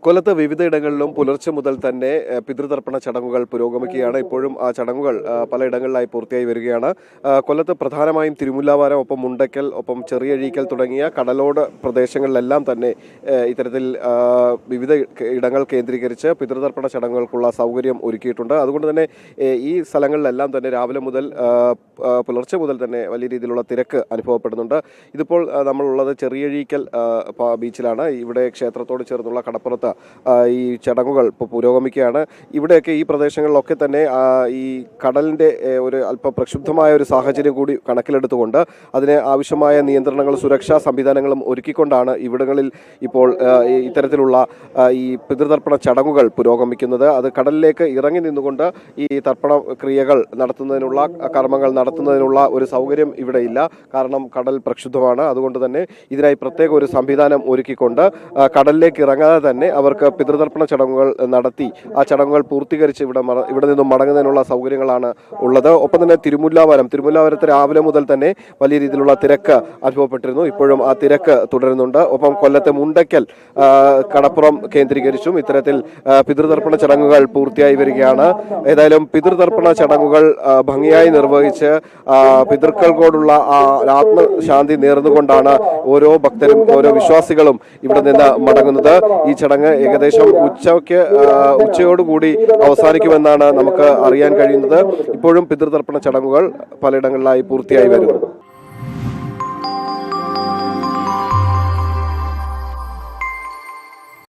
കൊല്ലത്ത് വിവിധയിടങ്ങളിലും പുലർച്ചെ മുതൽ തന്നെ പിതൃതർപ്പണ ചടങ്ങുകൾ പുരോഗമിക്കുകയാണ്. ഇപ്പോഴും ആ ചടങ്ങുകൾ പലയിടങ്ങളിലായി പൂർത്തിയായി വരികയാണ്. കൊല്ലത്ത് പ്രധാനമായും തിരുമുല്ലാവാരം, ഒപ്പം മുണ്ടയ്ക്കൽ, ഒപ്പം ചെറിയഴീക്കൽ തുടങ്ങിയ കടലോട് പ്രദേശങ്ങളിലെല്ലാം തന്നെ ഇത്തരത്തിൽ വിവിധ ഇടങ്ങൾ കേന്ദ്രീകരിച്ച് പിതൃതർപ്പണ ചടങ്ങുകൾക്കുള്ള സൗകര്യം ഒരുക്കിയിട്ടുണ്ട്. അതുകൊണ്ട് തന്നെ ഈ സ്ഥലങ്ങളിലെല്ലാം തന്നെ രാവിലെ മുതൽ പുലർച്ചെ മുതൽ തന്നെ വലിയ രീതിയിലുള്ള തിരക്ക് അനുഭവപ്പെടുന്നുണ്ട്. ഇതിപ്പോൾ നമ്മളുള്ളത് ചെറിയഴീക്കൽ ബീച്ചിലാണ്. ഇവിടെ ക്ഷേത്രത്തോട് ചേർന്നുള്ള കടപ്പുറത്ത് ഈ ചടങ്ങുകൾ ഇപ്പോൾ പുരോഗമിക്കുകയാണ്. ഇവിടെയൊക്കെ ഈ പ്രദേശങ്ങളിലൊക്കെ തന്നെ ഈ കടലിൻ്റെ ഒരു അല്പം പ്രക്ഷുബ്ധമായ ഒരു സാഹചര്യം കൂടി കണക്കിലെടുത്തുകൊണ്ട് അതിന് ആവശ്യമായ നിയന്ത്രണങ്ങളും സുരക്ഷാ സംവിധാനങ്ങളും ഒരുക്കിക്കൊണ്ടാണ് ഇവിടങ്ങളിൽ ഇപ്പോൾ ഇത്തരത്തിലുള്ള ഈ പിതൃതർപ്പണ ചടങ്ങുകൾ പുരോഗമിക്കുന്നത്. അത് കടലിലേക്ക് ഇറങ്ങി നിന്നുകൊണ്ട് ഈ തർപ്പണ ക്രിയകൾ നടത്തുന്നതിനുള്ള കർമ്മങ്ങൾ നടത്തുന്നതിനുള്ള ഒരു സൗകര്യം ഇവിടെ ഇല്ല. കാരണം കടൽ പ്രക്ഷുബ്ധമാണ്. അതുകൊണ്ട് തന്നെ ഇതിനായി പ്രത്യേക ഒരു സംവിധാനം ഒരുക്കിക്കൊണ്ട് കടലിലേക്ക് ഇറങ്ങാതെ തന്നെ അവർക്ക് പിതൃതർപ്പണ ചടങ്ങുകൾ നടത്തി ആ ചടങ്ങുകൾ പൂർത്തീകരിച്ച് ഇവിടെ നിന്നും മടങ്ങുന്നതിനുള്ള സൗകര്യങ്ങളാണ് ഉള്ളത്. ഒപ്പം തന്നെ തിരുമുല്ലാവരത്ത് രാവിലെ മുതൽ തന്നെ വലിയ രീതിയിലുള്ള തിരക്ക് അനുഭവപ്പെട്ടിരുന്നു. ഇപ്പോഴും ആ തിരക്ക് തുടരുന്നുണ്ട്. ഒപ്പം കൊല്ലത്തെ മുണ്ടയ്ക്കൽ കടപ്പുറം കേന്ദ്രീകരിച്ചും ഇത്തരത്തിൽ പിതൃതർപ്പണ ചടങ്ങുകൾ പൂർത്തിയായി വരികയാണ്. ഏതായാലും പിതൃതർപ്പണ ചടങ്ങുകൾ ഭംഗിയായി നിർവഹിച്ച് പിതൃക്കൾക്കോടുള്ള ആത്മശാന്തി നേർന്നുകൊണ്ടാണ് ഓരോ ഭക്തരും ഓരോ വിശ്വാസികളും ഇവിടെ നിന്ന് മടങ്ങുന്നത്. ഈ ചടങ്ങ് ഏകദേശം ഉച്ചയോടുകൂടി അവസാനിക്കുമെന്നാണ് നമുക്ക് അറിയാൻ കഴിയുന്നത്. ഇപ്പോഴും പിതൃതർപ്പണ ചടങ്ങുകൾ പലയിടങ്ങളിലായി പൂർത്തിയായി വരുന്നു.